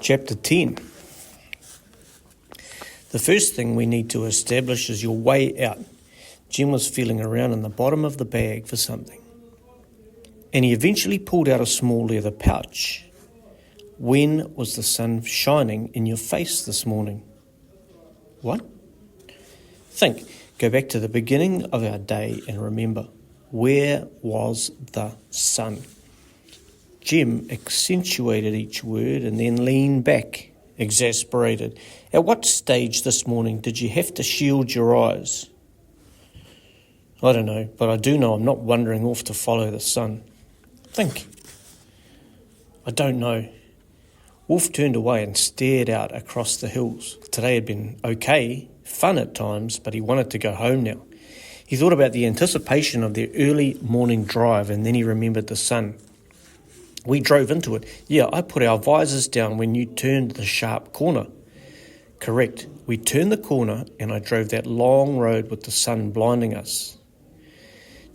Chapter 10. The first thing we need to establish is your way out. Jim was feeling around in the bottom of the bag for something, and he eventually pulled out a small leather pouch. When was the sun shining in your face this morning? What? Think. Go back to the beginning of our day and remember, where was the sun? Jim accentuated each word and then leaned back, exasperated. At what stage this morning did you have to shield your eyes? I don't know, but I do know I'm not wandering off to follow the sun. Think. I don't know. Wolf turned away and stared out across the hills. Today had been okay, fun at times, but he wanted to go home now. He thought about the anticipation of their early morning drive, and then he remembered the sun. We drove into it. Yeah, I put our visors down when you turned the sharp corner. Correct. We turned the corner and I drove that long road with the sun blinding us.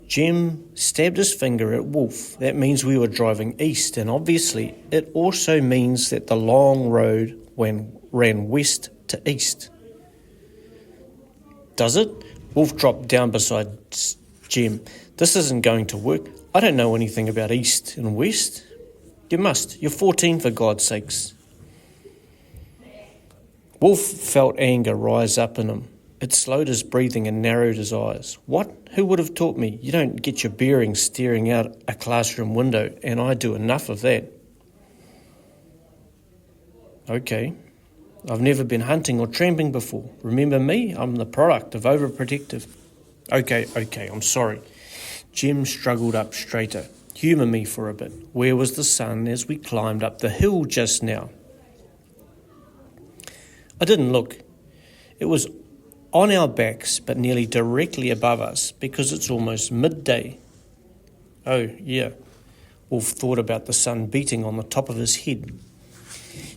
Jim stabbed his finger at Wolf. That means we were driving east, and obviously it also means that the long road ran west to east. Does it? Wolf dropped down beside Jim. This isn't going to work. I don't know anything about east and west. You must. You're 14 for God's sakes. Wolf felt anger rise up in him. It slowed his breathing and narrowed his eyes. What? Who would have taught me? You don't get your bearings staring out a classroom window, and I do enough of that. Okay. I've never been hunting or tramping before. Remember me? I'm the product of overprotective. Okay, I'm sorry. Jim struggled up straighter. Humour me for a bit. Where was the sun as we climbed up the hill just now? I didn't look. It was on our backs, but nearly directly above us, because it's almost midday. Oh, yeah. Wolf thought about the sun beating on the top of his head.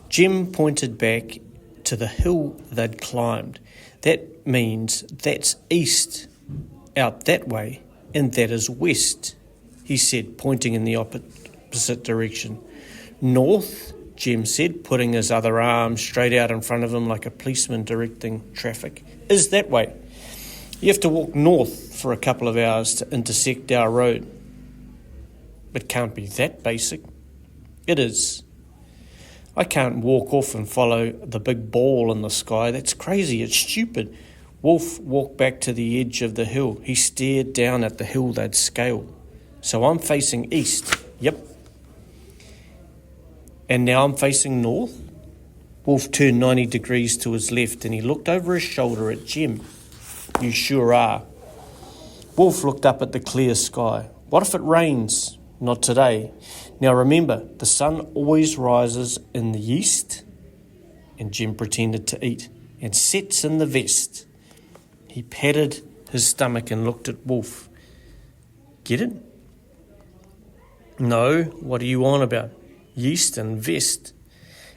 Jim pointed back to the hill they'd climbed. That means that's east, out that way, and that is west, he said, pointing in the opposite direction. North, Jim said, putting his other arm straight out in front of him like a policeman directing traffic, is that way. You have to walk north for a couple of hours to intersect our road. It can't be that basic. It is. I can't walk off and follow the big ball in the sky. That's crazy. It's stupid. Wolf walked back to the edge of the hill. He stared down at the hill they'd scaled. So I'm facing east. Yep. And now I'm facing north? Wolf turned 90 degrees to his left and he looked over his shoulder at Jim. You sure are. Wolf looked up at the clear sky. What if it rains? Not today. Now remember, the sun always rises in the east, and Jim pretended to eat, and sets in the west. He patted his stomach and looked at Wolf. Get it? No, what are you on about? Yeast and vest.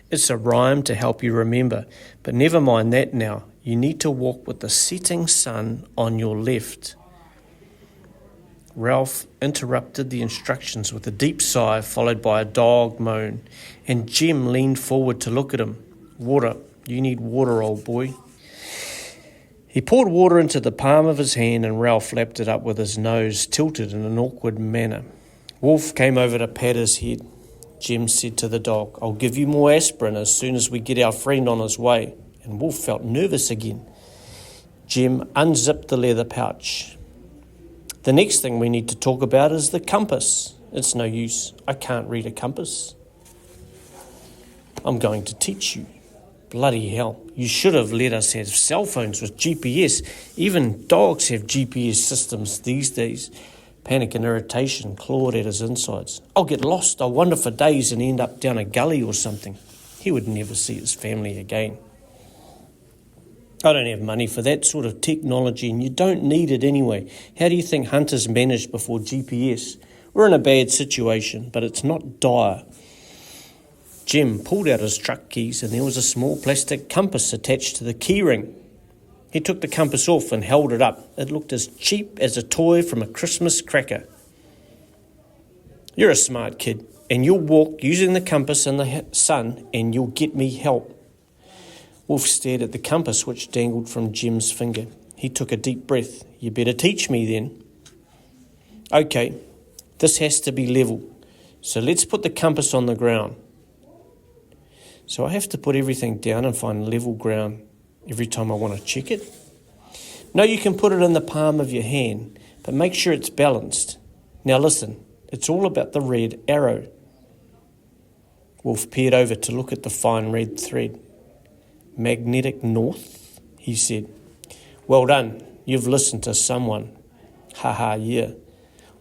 It's a rhyme to help you remember, but never mind that now. You need to walk with the setting sun on your left. Ralph interrupted the instructions with a deep sigh followed by a dog moan, and Jim leaned forward to look at him. Water. You need water, old boy. He poured water into the palm of his hand and Ralph lapped it up with his nose tilted in an awkward manner. Wolf came over to pat his head. Jim said to the dog, I'll give you more aspirin as soon as we get our friend on his way. And Wolf felt nervous again. Jim unzipped the leather pouch. The next thing we need to talk about is the compass. It's no use. I can't read a compass. I'm going to teach you. Bloody hell. You should have let us have cell phones with GPS. Even dogs have GPS systems these days. Panic and irritation clawed at his insides. I'll get lost. I'll wander for days and end up down a gully or something. He would never see his family again. I don't have money for that sort of technology, and you don't need it anyway. How do you think hunters managed before GPS? We're in a bad situation, but it's not dire. Jim pulled out his truck keys, and there was a small plastic compass attached to the keyring. He took the compass off and held it up. It looked as cheap as a toy from a Christmas cracker. You're a smart kid. and you'll walk using the compass and the sun, and you'll get me help. Wolf stared at the compass which dangled from Jim's finger. He took a deep breath. You better teach me then. Okay, this has to be level, so let's put the compass on the ground. So I have to put everything down and find level ground every time I want to check it? No, you can put it in the palm of your hand, but make sure it's balanced. Now listen, it's all about the red arrow. Wolf peered over to look at the fine red thread. Magnetic north, he said. Well done, you've listened to someone. Ha ha, yeah.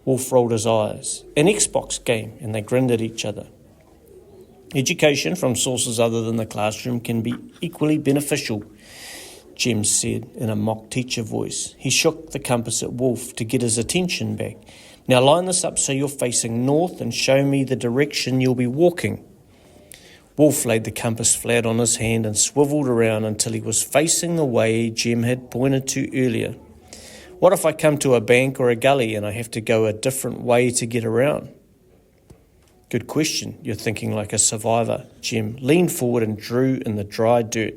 Wolf rolled his eyes. An Xbox game, and they grinned at each other. Education from sources other than the classroom can be equally beneficial, Jim said in a mock teacher voice. He shook the compass at Wolf to get his attention back. Now line this up so you're facing north and show me the direction you'll be walking. Wolf laid the compass flat on his hand and swivelled around until he was facing the way Jim had pointed to earlier. What if I come to a bank or a gully and I have to go a different way to get around? Good question. You're thinking like a survivor. Jim leaned forward and drew in the dry dirt.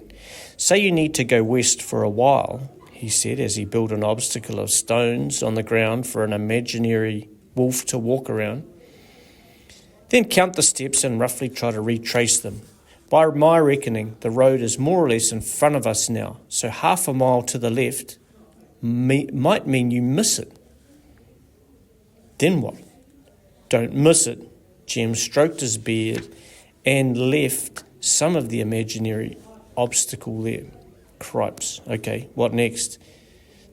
Say you need to go west for a while, he said as he built an obstacle of stones on the ground for an imaginary wolf to walk around. Then count the steps and roughly try to retrace them. By my reckoning, the road is more or less in front of us now, so half a mile to the left might mean you miss it. Then what? Don't miss it. Jim stroked his beard and left some of the imaginary obstacle there. Cripes. Okay, what next?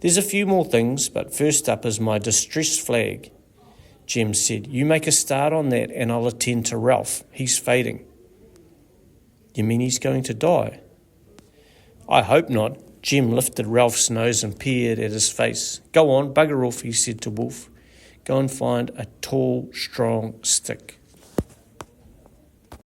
There's a few more things, but first up is my distress flag. Jim said, you make a start on that and I'll attend to Ralph. He's fading. You mean he's going to die? I hope not. Jim lifted Ralph's nose and peered at his face. Go on, bugger off, he said to Wolf. Go and find a tall, strong stick.